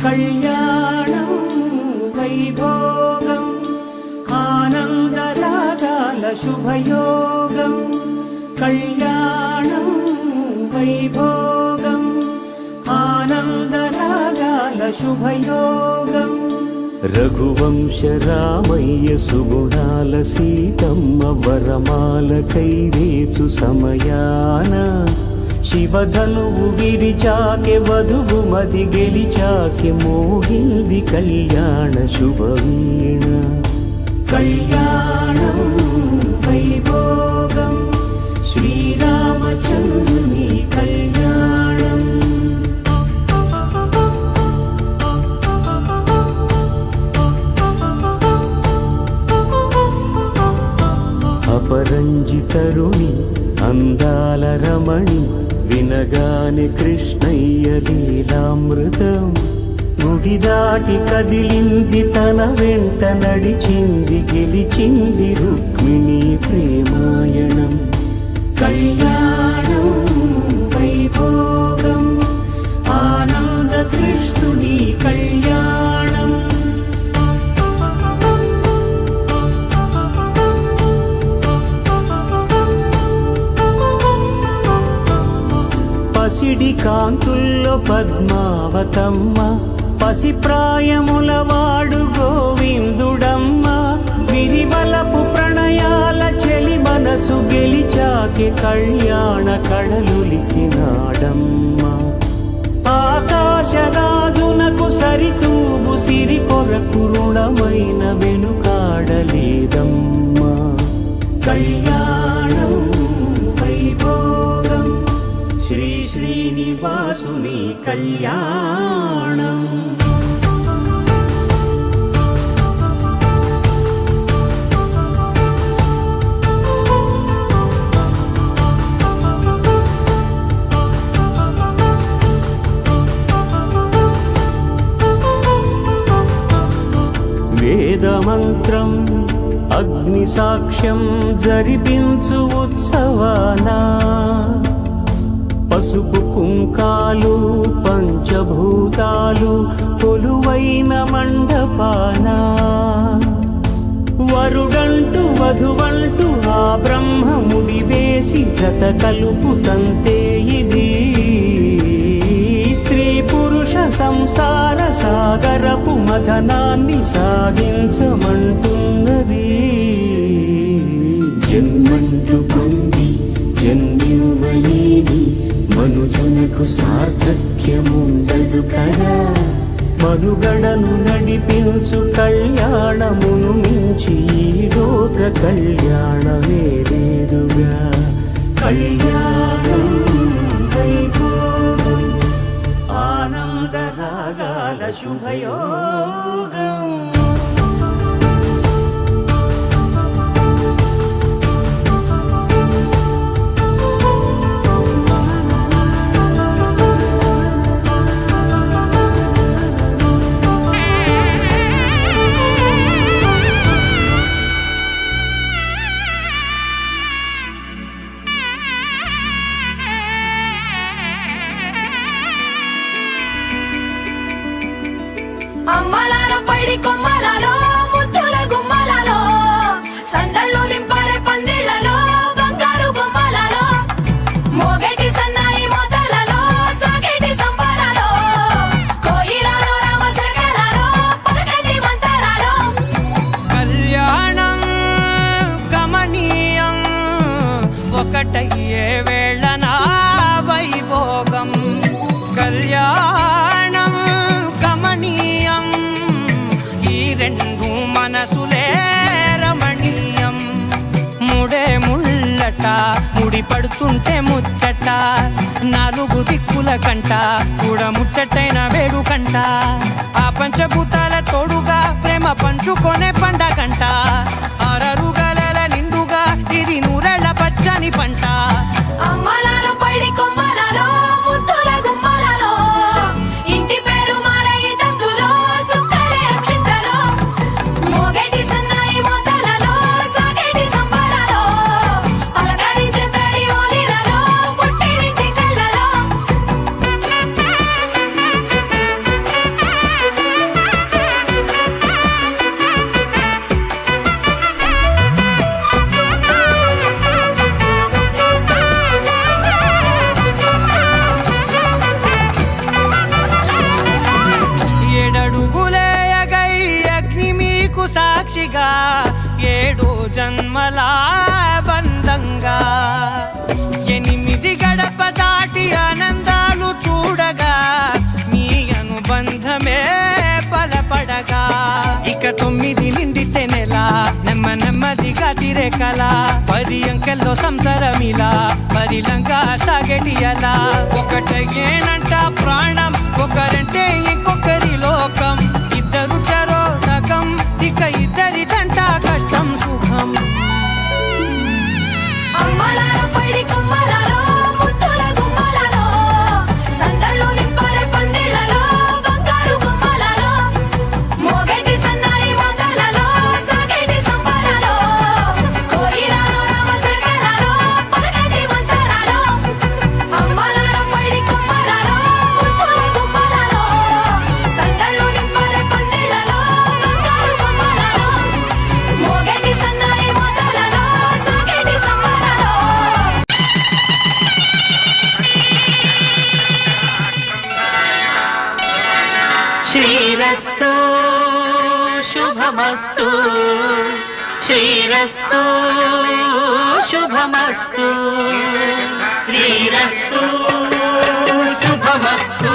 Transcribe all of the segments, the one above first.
కళ్యాణం వైభోగం ఆనందరాగాల శుభయోగం కళ్యాణం వైభోగం ఆనందరాగాల శుభయోగం రఘువంశ రామయ్య సుగుణాల సీతమ్మ వరమాల కైవేచు సమయాన శివధనువు విరిచాకె వధువు మది గెలిచాకె మోగింది కళ్యాణ శుభవీణ కళ్యాణం వైభోగం శ్రీరామచంద్రుని కళ్యాణం అపరంజితరుణి అందాల రమణి వినగానే కృష్ణయ్య లీలామృతం గుడి దాటి కదిలింది తన వెంట నడిచింది గెలిచింది రుక్మిణి ప్రేమాయణం కళ్యాణం వైభోగం ఆనంద కృష్ణుని కళ్యాణం పసిడి కాంతుల్లో పద్మావతమ్మ పసిప్రాయముల వాడు గోవిందుడమ్మ విరివలపు ప్రణయాల చెలి మనసు గెలిచాకి కళ్యాణ కళలులికినాడమ్మ ఆకాశరాజునకు సరితూగు సిరి కొరకు రుణమైన వెనుకాడలేదమ్మా కళ్యాణం వైభోగం శ్రీ శ్రీనివాసుని కళ్యాణం వేదమంత్రం అగ్ని సాక్ష్యం జరిపించు ఉత్సవానా పసుపు కుంకాలు పంచభూతాలు కొలువైన మండపాన వరుడంటూ వధువంటూ ఆ బ్రహ్మముడి వేసి జత కలుపుతంతే ఇది స్త్రీ పురుష సంసార సాగరపు మథనాన్ని సాగించమంటున్నది జన్మంటూ పొంది జన్మివ్వలేని మనుజునకు సార్థక్యముండదు కదా మనుగడను నడిపించు కళ్యాణమును మించి ఈ లోక కళ్యాణమే లేదుగా కళ్యాణం వైభోగం ఆనందరాగాల శుభయోగం అమ్మలాల పైడి కొమ్మలలో ముద్దుల గుమ్మలలో సందళ్ళు నింపరే పందిళ్లలో బంగారు బొమ్మలలో మోగేటి సన్నాయి మోతలలో సాగేటి సంబరాలో కోయిలలో రామశకలలో పలకటి మంతరాలో కళ్యాణం గమనీయం ఒకటయ్యే వేళన వైభోగం కళ్యాణం గమనీయం ఈ రెండు మనసులే రమణీయం ముడే ముళ్ళట ముడి పడుతుంటే ముచ్చట నాలుగు దిక్కుల కంట చూడ ముచ్చటైన వేడుకంట ఆ పంచభూతాల తోడుగా ప్రేమ పంచుకొనే పండగంట ఆరరుగల నిండుగా ఇది నూరెళ్ళ పచ్చని పంట అమ్మలాల పైడి కొమ్మలలో ముద్దుల గుమ్మలలో ఇంటి పేరు మారయి తందులో చుక్కలే అక్షింతలో మోగేటి సన్నాయి మోతలలో సాగేటి సంబరాలో పలకరించే తడి ఓలిలలో పుట్టినింటి కళ్ళలో పండంగా 7 జన్మల బంధంగా 8 గడప దాటి ఆనందాలు చూడగా మీ అనుబంధమే బలపడగా ఇక 9 నిండితే నెల నెమ్మదిగా తిరేకల 10 అంకెల్లో సంసారమిలా పరిలంగా సాగేటియలా ఒకటేనంట ప్రాణం ఒకరంటే ఇంకొకరి లోకం ఇద్దరు చరో సగం ఇక ఇద్దరిదంట కష్టం సుఖం అమ్మలాలో పడి కొమ్మలాలో ముద్దుల గుమ్మలాలో సందళ్ళు నింపరే పందిళ్ళలో బంగారు గుమ్మలాలో మోగేటి సన్నాయి మోతలలో సాగేటి సంబరాలో కోయిలాలో రామశేఖరాలో పలకటి మంతరాలో అమ్మలాలో పడి కొమ్మలాలో ముద్దుల గుమ్మలాలో సందళ్ళు నింపరే పందిళ్ళలో బంగారు గుమ్మలాలో మోగేటి సన్నాయి మోతలలో సాగేటి సంబరాలో శ్రీరస్తు శుభమస్తు శ్రీరస్తు శుభమస్తు శ్రీరస్తు శుభమస్తు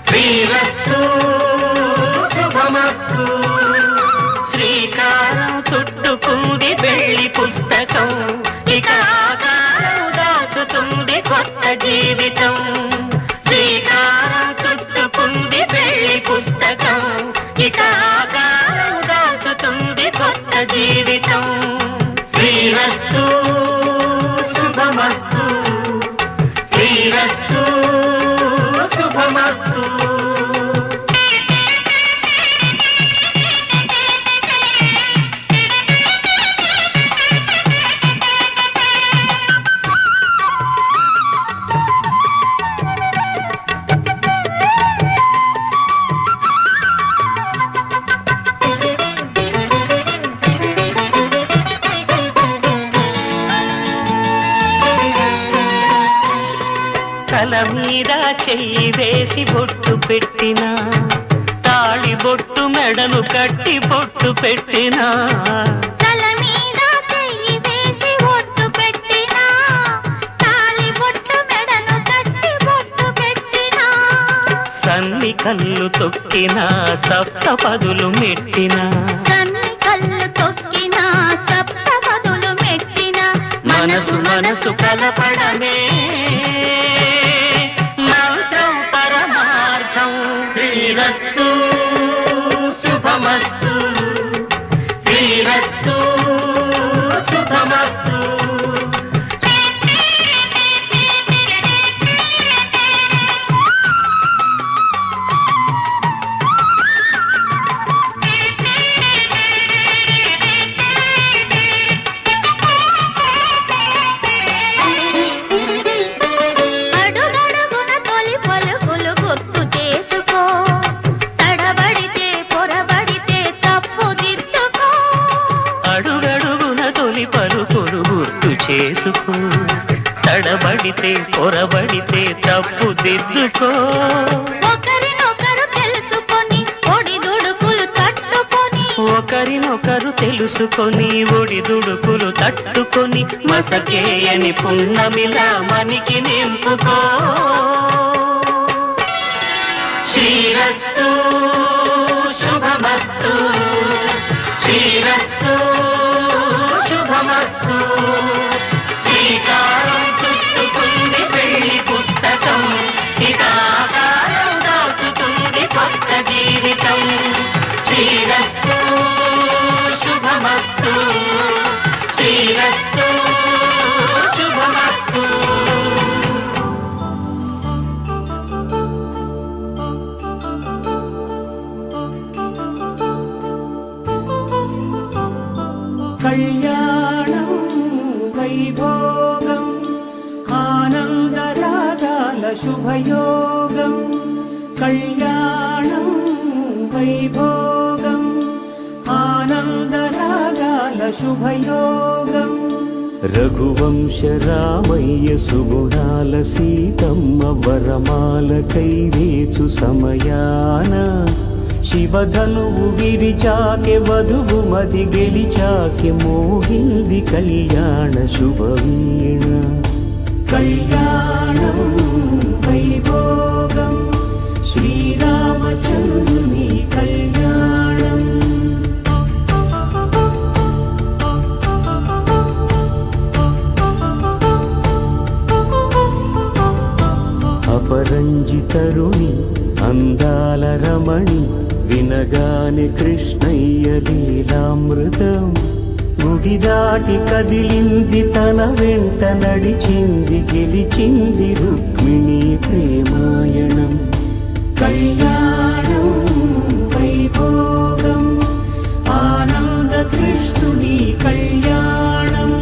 శ్రీరస్తు శుభమస్తు శ్రీకారం చుట్టుకుంది పెళ్లి పుస్తకం ఇక ఆకారం దాచుతుంది కొత్త జీవితం శ్రీకారం చుట్టుకుంది పెళ్లి పుస్తకం ఇక ఆకారం దాచుతుంది కొత్త జీవితం శ్రీరస్తు శుభమస్తు శ్రీరస్తు శుభమస్తు తల మీద చెయ్యి వేసి బొట్టు పెట్టినా తాళి బొట్టు మెడను కట్టి బొట్టు పెట్టినా తల మీద చెయ్యి వేసి ఒట్టు పెట్టినా తాళి బొట్టు మెడను కట్టి బొట్టు పెట్టినా సన్ని కళ్ళు తొక్కినా సప్తపదులు మెట్టినా సన్ని కళ్ళు తొక్కినా సప్తపదులు మెట్టినా మనసు కలపడమే మంత్రం పరమార్థం శ్రీరస్తు శుభమస్తు శ్రీరస్తు శుభమస్తు అడుగడుగున తొలి పలుకులు గుర్తు చేసుకో తడబడితే పొరబడితే తప్పు దిద్దుకో అడుగడుగున తొలి పలుకులు గుర్తు చేసుకో తడబడితే పొరబడితే తప్పు దిద్దుకో ఒకరినొకరు తెలుసుకొని ఒడిదుడుకులు తట్టుకొని ఒకరినొకరు తెలుసుకొని ఒడిదుడుకులు తట్టుకొని మసకేయని పున్నమిలా మనికి నింపుకో శ్రీరస్తు శుభమస్తు శ్రీరస్తు శుభమస్తు శ్రీకారం చుట్టుకుంది పెళ్లి పుస్తకం ఇక ఆకారం దాచుతుంది కొత్త జీవితం శ్రీరస్తు శుభమస్తు శ్రీరస్తు శుభమస్తు కళ్యాణం వైభోగం ఆనందరాగాల శుభయోగం కళ్యాణం వైభోగం ఆనందరాగాల శుభయోగం రఘువంశ రామయ్య సుగుణాల సీతమ్మ వరమాల కైవేచు సమయాన శివధనువు విరిచాకె వధువు మది గెలిచాకె మోగింది కళ్యాణ శుభవీణ కళ్యాణం వైభోగం శ్రీరామచంద్రుని కళ్యాణం అపరంజి తరుణి అందాల రమణి వినగానే కృష్ణయ్య లీలామృతం గుడి దాటి కదిలింది తన వెంట నడిచింది గెలిచింది రుక్మిణి ప్రేమాయణం కళ్యాణం వైభోగం ఆనంద కృష్ణుని కళ్యాణం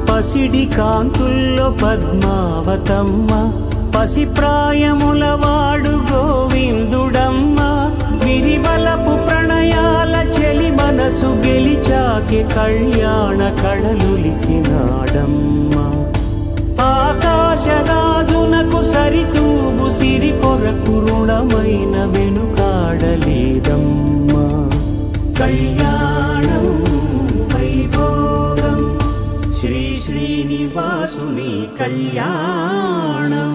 పసిడి కాంతుల్లో పద్మావతమ్మ పసిప్రాయముల వాడు గోవిందుడమ్మ విరివలపు ప్రణయాల చెలి మనసు గెలిచాకే కళ్యాణ కళలులికినాడమ్మ ఆకాశరాజునకు సరితూబు సిరి కొరకు రుణమైన వెనుకాడలేదమ్మ కళ్యాణం వైభోగం శ్రీ శ్రీనివాసుని కళ్యాణం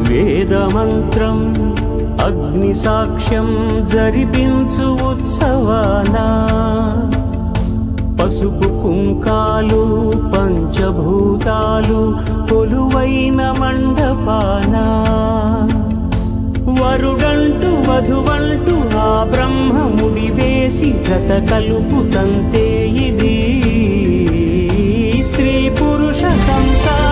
వేదమంత్రం అగ్ని సాక్ష్యం జరిపించు ఉత్సవానా పసుపు కుంకాలు పంచభూతాలు కొలువైన మండపాన వరుడంటూ వధువంటూ ఆ బ్రహ్మముడి వేసి గత కలుపు తంతే ఇది స్త్రీ పురుష సంసార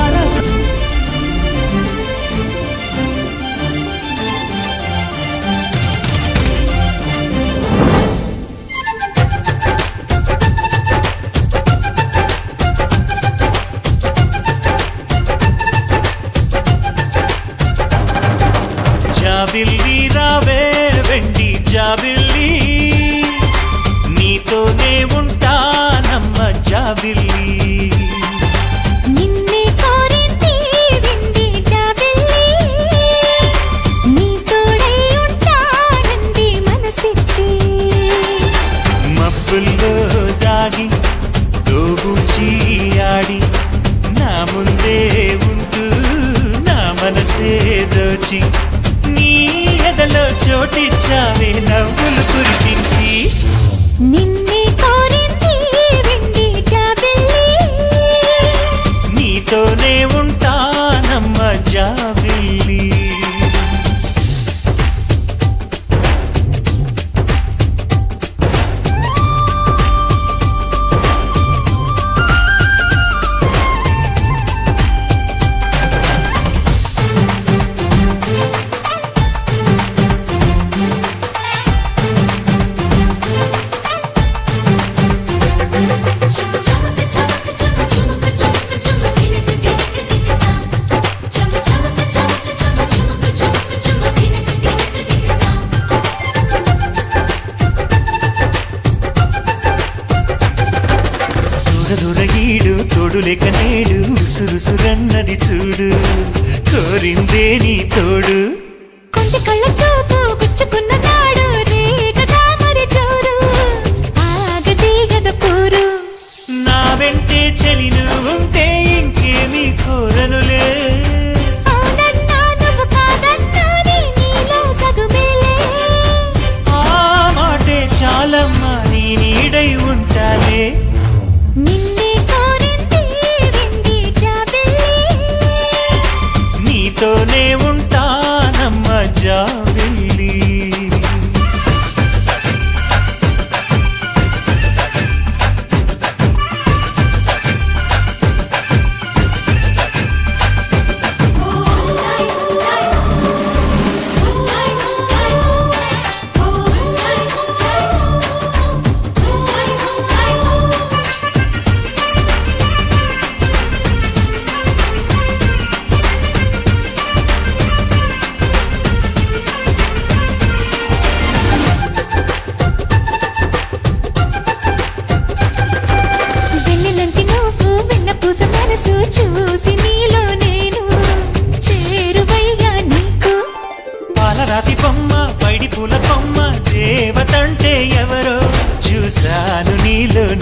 జాబిల్లి రావే వెండి జాబిల్లి నీతోనే ఉంటానమ్మ జాబిల్లి నిన్నే కోరింది వెండి జాబిల్లి నీ తోడై ఉంటానంది మనసిచ్చి మబ్బుల్లో దాగి దోబూచి ఆడి నా ముందే ఉంటూ నా మనసే దోచి నీ ఎదలో చోటిచ్చావే నవ్వులు కురిపించి నిన్నే కోరింది వెండి జాబిల్లి నీతోనే ఉంటానమ్మ జాబిల్లి దొరగీడు తోడులేక నేడు ఉసురుసురన్నది చూడు కోరిందే నీ తోడు కొంటి కళ్ళ చూపు గుచ్చుకున్న నాడు రేగ తామరి చోరు ఆగది గద పూరు నా వెంటే చెలిను ఉంటే ఇంకేమీ కోరనులే అవునన్నా నువ్వు కాదన్నా నీలో సగుమేలే ఆ మాటే చాలమ్మా నీ నీడై ఉంటాలే నిన్నే కోరింది వెండి జాబిల్లి నీతోనే ఉంటానమ్మ జాబిల్లి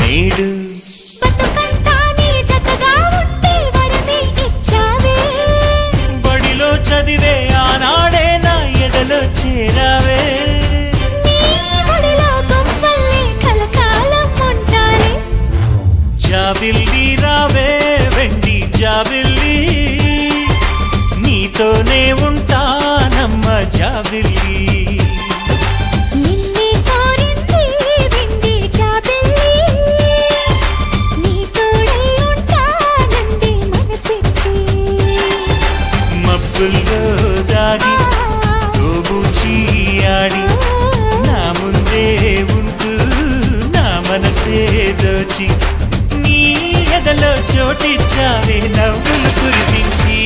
నేడు బతుకంతా నీ జతగా ఉంటే వరమే ఇచ్చావే బడిలో చదివే ఆనాడే నా ఎదలో చేరావే నీ ఒడిలో గుంపల్లే కలకాలం ఉంటానే జాబిల్లి రావే వెండి జాబిల్లి నీతోనే ఉంటానమ్మ జాబిల్లి నిన్నే కోరింది వెండి జాబిల్లి నీ తోడై ఉంటానంది మనసిచ్చి మబ్బుల్లో దాగి తోబూచి ఆడి నా ముందే ఉంటూ నా మనసే దోచి నీ ఎదలో చోటిచ్చావే నవ్వులు కురిపించి